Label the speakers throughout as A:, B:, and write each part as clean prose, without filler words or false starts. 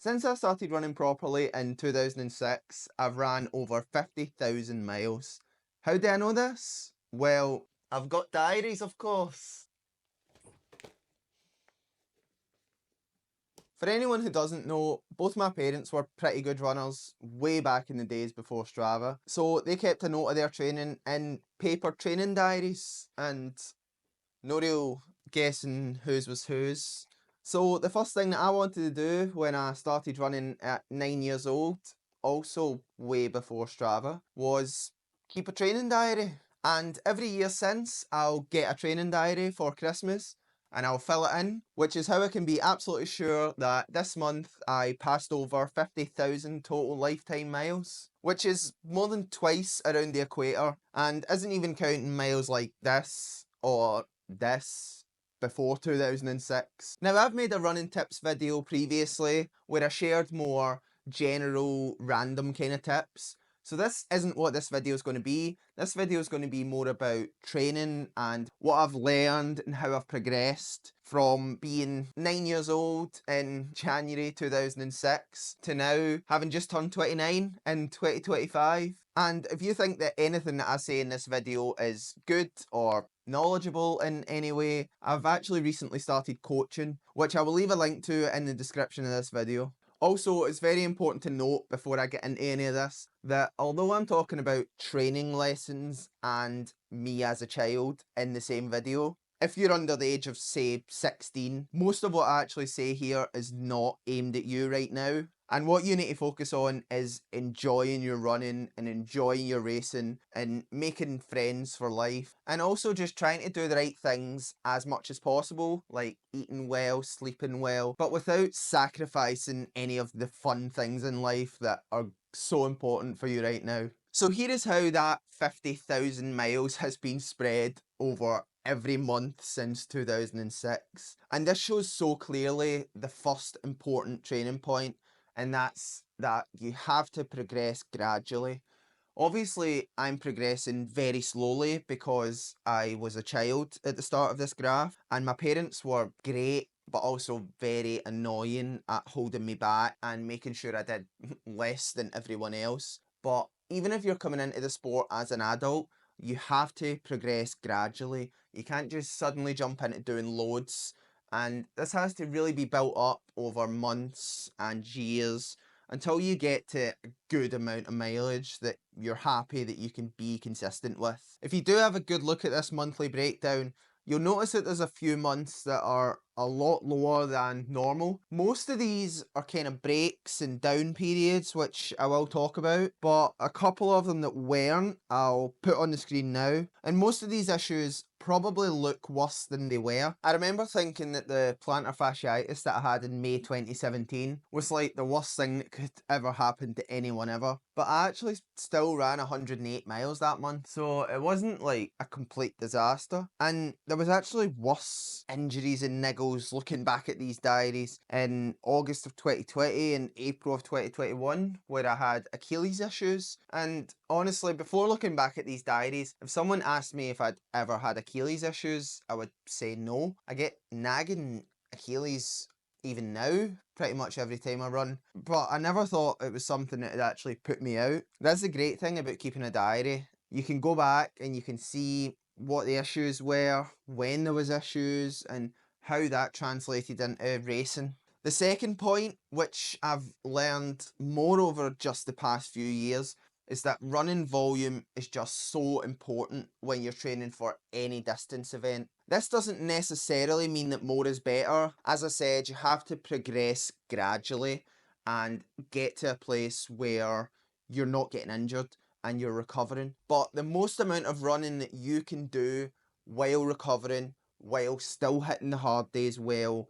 A: Since I started running properly in 2006, I've ran over 50,000 miles. How do I know this? Well, I've got diaries, of course. For anyone who doesn't know, both my parents were pretty good runners way back in the days before Strava. So they kept a note of their training in paper training diaries and no real guessing whose was whose. So the first thing that I wanted to do when I started running at 9 years old, also way before Strava, was keep a training diary. And every year since, I'll get a training diary for Christmas and I'll fill it in, which is how I can be absolutely sure that this month I passed over 50,000 total lifetime miles, which is more than twice around the equator and isn't even counting miles like this before 2006. Now, I've made a running tips video previously where I shared more general random kind of tips. So this isn't what this video is going to be. This video is going to be more about training and what I've learned and how I've progressed from being 9 years old in January 2006 to now having just turned 29 in 2025. And if you think that anything that I say in this video is good or knowledgeable in any way, I've actually recently started coaching, which I will leave a link to in the description of this video. Also, it's very important to note before I get into any of this that although I'm talking about training lessons and me as a child in the same video, if you're under the age of, say, 16, most of what I actually say here is not aimed at you right now. And what you need to focus on is enjoying your running and enjoying your racing and making friends for life. And also just trying to do the right things as much as possible, like eating well, sleeping well, but without sacrificing any of the fun things in life that are so important for you right now. So here is how that 50,000 miles has been spread over every month since 2006. And this shows so clearly the first important training point, and that's that you have to progress gradually. Obviously, I'm progressing very slowly because I was a child at the start of this graph, and my parents were great but also very annoying at holding me back and making sure I did less than everyone else. But even if you're coming into the sport as an adult, you have to progress gradually. You can't just suddenly jump into doing loads, and this has to really be built up over months and years until you get to a good amount of mileage that you're happy that you can be consistent with. If you do have a good look at this monthly breakdown, you'll notice that there's a few months that are a lot lower than normal. Most of these are kind of breaks and down periods, which I will talk about, but a couple of them that weren't, I'll put on the screen now. And most of these issues probably look worse than they were. I remember thinking that the plantar fasciitis that I had in May 2017 was like the worst thing that could ever happen to anyone ever. But I actually still ran 108 miles that month, so it wasn't like a complete disaster. And there was actually worse injuries and niggles looking back at these diaries in August of 2020 and April of 2021, where I had Achilles issues. And honestly, before looking back at these diaries, if someone asked me if I'd ever had Achilles issues, I would say no. I get nagging Achilles even now, pretty much every time I run. But I never thought it was something that had actually put me out. That's the great thing about keeping a diary. You can go back and you can see what the issues were, when there was issues, and how that translated into racing. The second point, which I've learned more over just the past few years, is that running volume is just so important when you're training for any distance event. This doesn't necessarily mean that more is better. As I said, you have to progress gradually and get to a place where you're not getting injured and you're recovering. But the most amount of running that you can do while recovering, while still hitting the hard days well,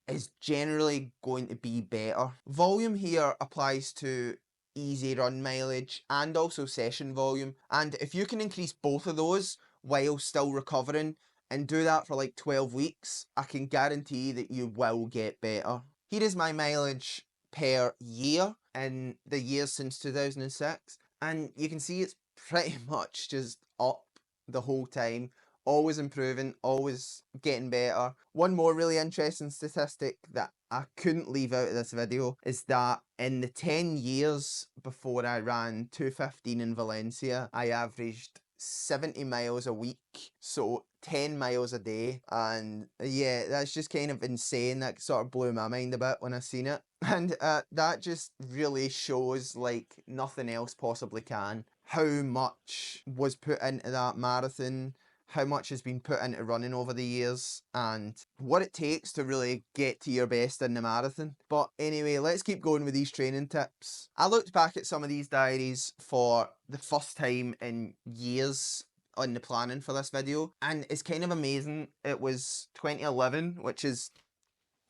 A: is generally going to be better. Volume here applies to easy run mileage and also session volume, and if you can increase both of those while still recovering and do that for like 12 weeks, I can guarantee that you will get better. Here is my mileage per year in the years since 2006, and you can see it's pretty much just up the whole time always improving, always getting better. One more really interesting statistic that I couldn't leave out of this video is that in the 10 years before I ran 2:15 in Valencia, I averaged 70 miles a week, so 10 miles a day. And yeah, that's just kind of insane. That sort of blew my mind a bit when I seen it. And that just really shows, like nothing else possibly can, how much was put into that marathon, how much has been put into running over the years, and what it takes to really get to your best in the marathon. But anyway, let's keep going with these training tips. I looked back at some of these diaries for the first time in years on the planning for this video, and it's kind of amazing. It was 2011, which is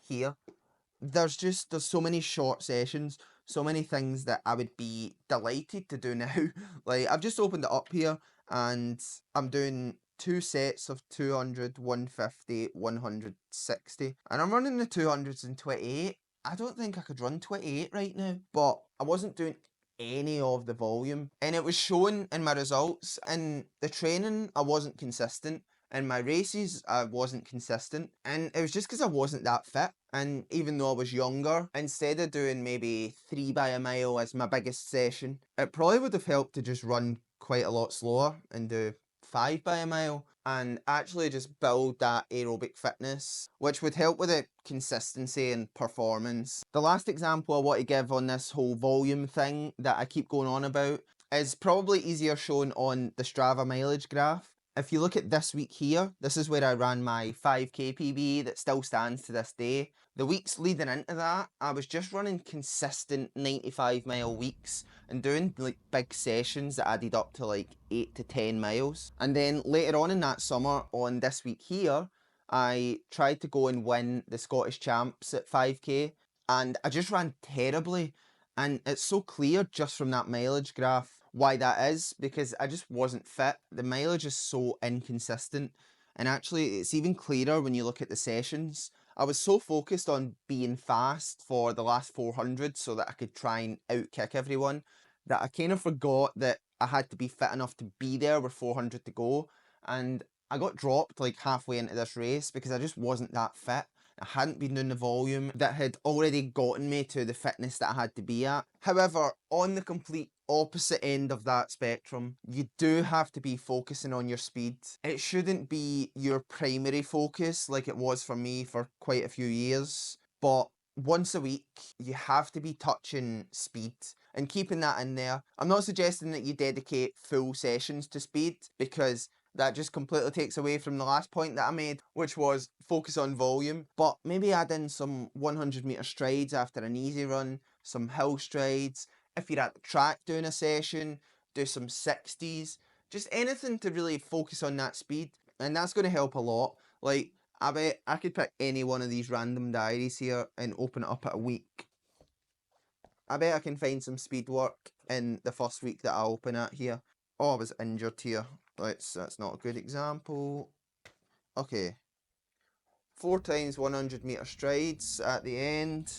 A: here. There's so many short sessions, so many things that I would be delighted to do now. Like, I've just opened it up here and I'm doing 2 sets of 200, 150, 160, and I'm running the 200s in 28. I don't think I could run 28 right now, but I wasn't doing any of the volume, and it was showing in my results. In the training, I wasn't consistent. In my races, I wasn't consistent, and it was just because I wasn't that fit. And even though I was younger, instead of doing maybe 3 by a mile as my biggest session, it probably would have helped to just run quite a lot slower and do 5 by a mile and actually just build that aerobic fitness, which would help with the consistency and performance. The last example I want to give on this whole volume thing that I keep going on about is probably easier shown on the Strava mileage graph. If you look at this week here, this is where I ran my 5k PB that still stands to this day. The weeks leading into that, I was just running consistent 95-mile weeks and doing like big sessions that added up to like 8 to 10 miles. And then later on in that summer, on this week here, I tried to go and win the Scottish Champs at 5k, and I just ran terribly. And it's so clear just from that mileage graph why that is, because I just wasn't fit. The mileage is so inconsistent, and actually it's even clearer when you look at the sessions. I was so focused on being fast for the last 400 so that I could try and outkick everyone that I kind of forgot that I had to be fit enough to be there with 400 to go. And I got dropped like halfway into this race because I just wasn't that fit. I hadn't been doing the volume that had already gotten me to the fitness that I had to be at. However, on the complete opposite end of that spectrum, you do have to be focusing on your speed. It shouldn't be your primary focus like it was for me for quite a few years, but once a week you have to be touching speed and keeping that in there. I'm not suggesting that you dedicate full sessions to speed, because that just completely takes away from the last point that I made, which was focus on volume. But maybe add in some 100-meter strides after an easy run, some hill strides. If you're at the track doing a session, do some 60s. Just anything to really focus on that speed. And that's going to help a lot. Like, I bet I could pick any one of these random diaries here and open it up at a week. I bet I can find some speed work in the first week that I open it here. Oh, I was injured here. That's not a good example. Okay. 4 times 100-meter strides at the end.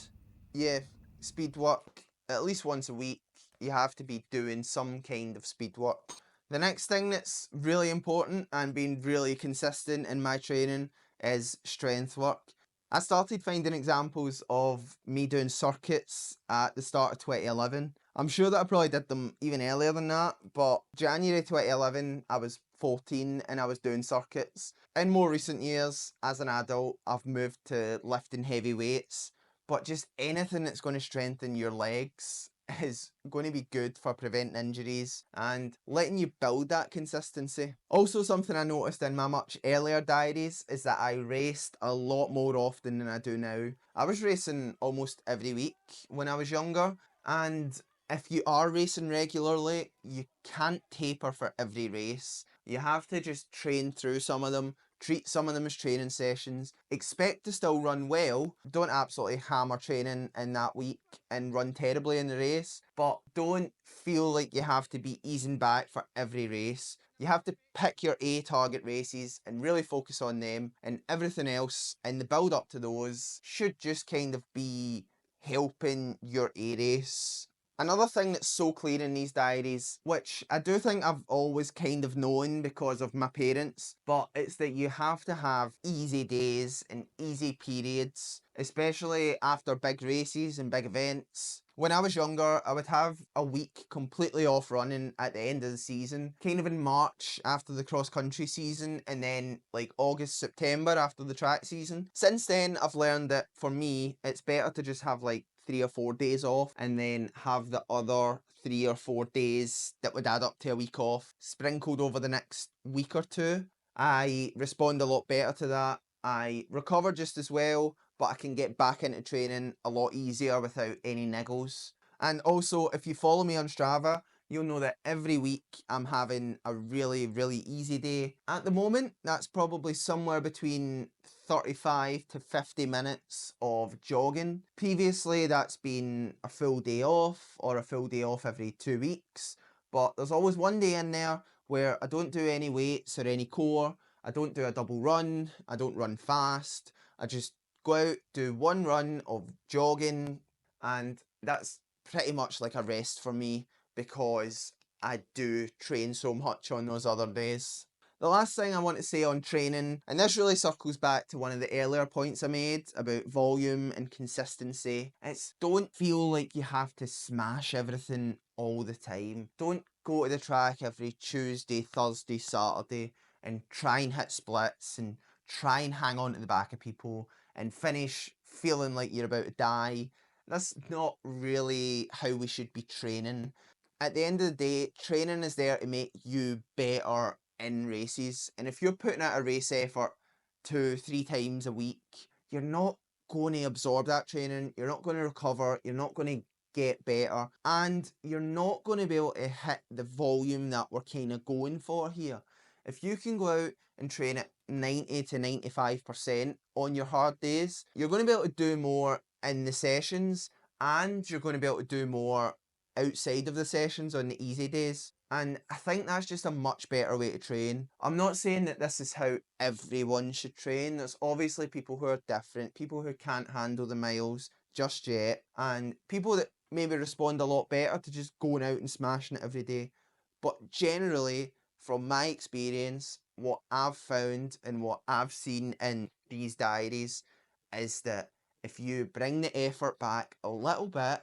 A: Yeah, speed work at least once a week. You have to be doing some kind of speed work. The next thing that's really important and being really consistent in my training is strength work. I started finding examples of me doing circuits at the start of 2011. I'm sure that I probably did them even earlier than that, but January 2011, I was 14 and I was doing circuits. In more recent years, as an adult, I've moved to lifting heavy weights, but just anything that's going to strengthen your legs is going to be good for preventing injuries and letting you build that consistency. Also, something I noticed in my much earlier diaries is that I raced a lot more often than I do now. I was racing almost every week when I was younger, and if you are racing regularly, you can't taper for every race. You have to just train through some of them, treat some of them as training sessions, expect to still run well, don't absolutely hammer training in that week and run terribly in the race, but don't feel like you have to be easing back for every race. You have to pick your A target races and really focus on them, and everything else in the build up to those should just kind of be helping your A race. Another thing that's so clear in these diaries, which I do think I've always kind of known because of my parents, but it's that you have to have easy days and easy periods, especially after big races and big events. When I was younger, I would have a week completely off running at the end of the season, kind of in March after the cross country season, and then like August, September after the track season. Since then, I've learned that for me, it's better to just have like 3 or 4 days off and then have the other 3 or 4 days that would add up to a week off sprinkled over the next week or two. I respond a lot better to that. I recover just as well, but I can get back into training a lot easier without any niggles. And also, if you follow me on Strava, you'll know that every week I'm having a really, really easy day. At the moment, that's probably somewhere between 35 to 50 minutes of jogging. Previously, that's been a full day off or a full day off every 2 weeks. But there's always one day in there where I don't do any weights or any core. I don't do a double run. I don't run fast. I just go out, do one run of jogging, and that's pretty much like a rest for me because I do train so much on those other days. The last thing I want to say on training, and this really circles back to one of the earlier points I made about volume and consistency, it's don't feel like you have to smash everything all the time. Don't go to the track every Tuesday, Thursday, Saturday and try and hit splits and try and hang on to the back of people and finish feeling like you're about to die. That's not really how we should be training. At the end of the day, training is there to make you better in races. And if you're putting out a race effort 2, 3 times a week, you're not going to absorb that training, you're not going to recover, you're not going to get better, and you're not going to be able to hit the volume that we're kind of going for here. If you can go out and train at 90 to 95% on your hard days, you're going to be able to do more in the sessions and you're going to be able to do more outside of the sessions on the easy days. And I think that's just a much better way to train. I'm not saying that this is how everyone should train. There's obviously people who are different, people who can't handle the miles just yet, and people that maybe respond a lot better to just going out and smashing it every day. But generally, from my experience, what I've found and what I've seen in these diaries is that if you bring the effort back a little bit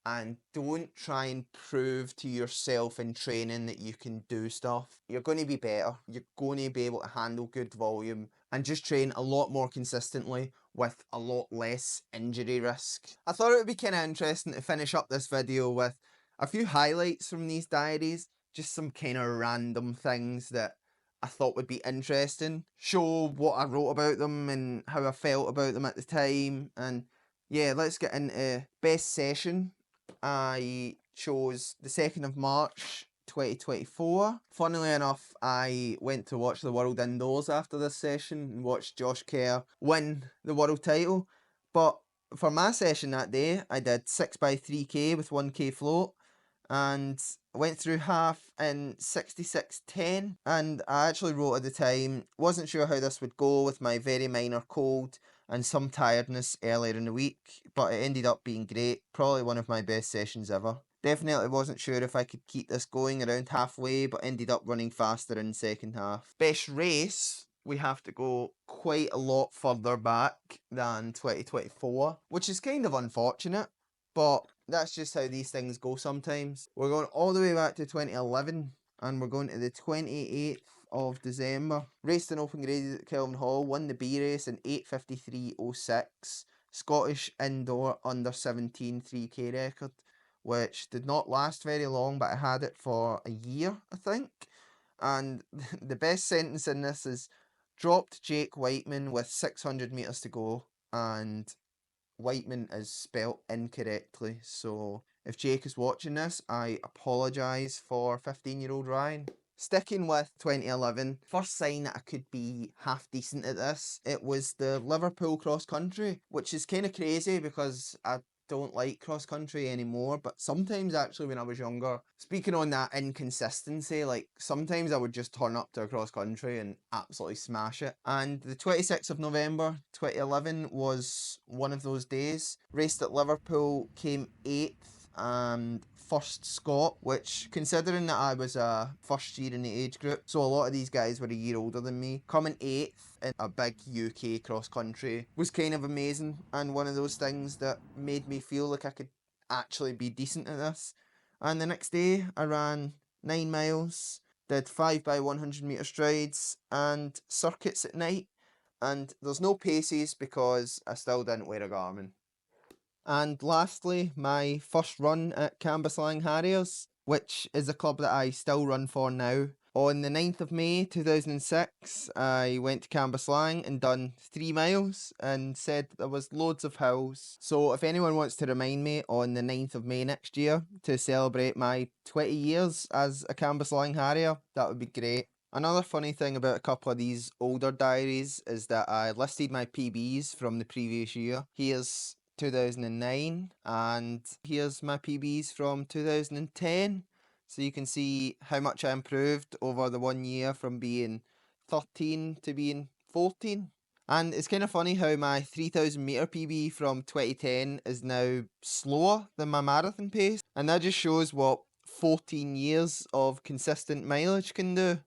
A: and don't try and prove to yourself in training that you can do stuff, you're going to be better. You're going to be able to handle good volume and just train a lot more consistently with a lot less injury risk. I thought it would be kind of interesting to finish up this video with a few highlights from these diaries, just some kind of random things that I thought would be interesting, show what I wrote about them and how I felt about them at the time. And yeah, let's get into best session. I chose the 2nd of March 2024. Funnily enough, I went to watch the World Indoors after this session and watched Josh Kerr win the world title. But for my session that day, I did 6x3k with 1k float and went through half in 66:10. And I actually wrote at the time, wasn't sure how this would go with my very minor cold and some tiredness earlier in the week, but it ended up being great. Probably one of my best sessions ever. Definitely wasn't sure if I could keep this going around halfway, but ended up running faster in the second half. Best race, we have to go quite a lot further back than 2024, which is kind of unfortunate, but that's just how these things go sometimes. We're going all the way back to 2011 and we're going to the 28th of December. Raced in open grades at Kelvin Hall, won the B race in 8:53.06. Scottish indoor under 17 3k record, which did not last very long, but I had it for a year, I think. And the best sentence in this is dropped Jake Whiteman with 600 metres to go, and Whiteman is spelt incorrectly. So if Jake is watching this, I apologise for 15-year-old Ryan. Sticking with 2011, first sign that I could be half decent at this, it was the Liverpool cross country, which is kind of crazy because I don't like cross country anymore, but sometimes actually when I was younger, speaking on that inconsistency, like sometimes I would just turn up to a cross country and absolutely smash it. And the 26th of November 2011 was one of those days. Raced at Liverpool, came 8th and first Scott, which, considering that I was a first year in the age group, so a lot of these guys were a year older than me, coming 8th in a big UK cross country was kind of amazing, and one of those things that made me feel like I could actually be decent at this. And the next day I ran 9 miles, did 5 by 100 metre strides and circuits at night, and there's no paces because I still didn't wear a Garmin. And lastly, my first run at Cambuslang Harriers, which is a club that I still run for now. On the 9th of May 2006, I went to Cambuslang and done 3 miles and said there was loads of hills. So if anyone wants to remind me on the 9th of May next year to celebrate my 20 years as a Cambuslang Harrier, that would be great. Another funny thing about a couple of these older diaries is that I listed my PBs from the previous year. Here's 2009 and here's my PBs from 2010. So you can see how much I improved over the 1 year from being 13 to being 14. And it's kind of funny how my 3000 metre PB from 2010 is now slower than my marathon pace. And that just shows what 14 years of consistent mileage can do.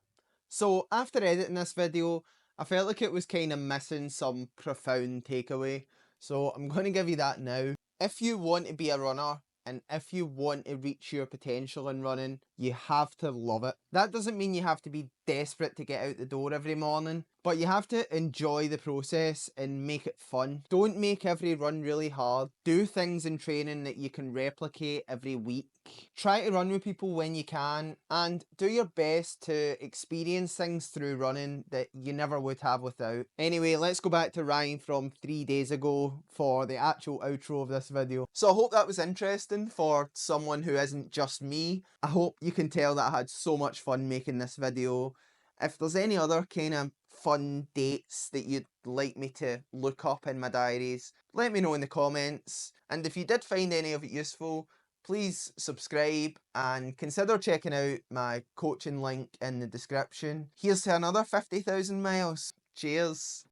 A: So after editing this video, I felt like it was kind of missing some profound takeaway. So I'm going to give you that now. If you want to be a runner, and if you want to reach your potential in running, you have to love it. That doesn't mean you have to be desperate to get out the door every morning, but you have to enjoy the process and make it fun. Don't make every run really hard. Do things in training that you can replicate every week. Try to run with people when you can, and do your best to experience things through running that you never would have without. Anyway, let's go back to Ryan from 3 days ago for the actual outro of this video. So I hope that was interesting for someone who isn't just me. I hope you can tell that I had so much fun making this video. If there's any other kind of fun dates that you'd like me to look up in my diaries, let me know in the comments. And if you did find any of it useful, please subscribe and consider checking out my coaching link in the description. Here's to another 50,000 miles. Cheers.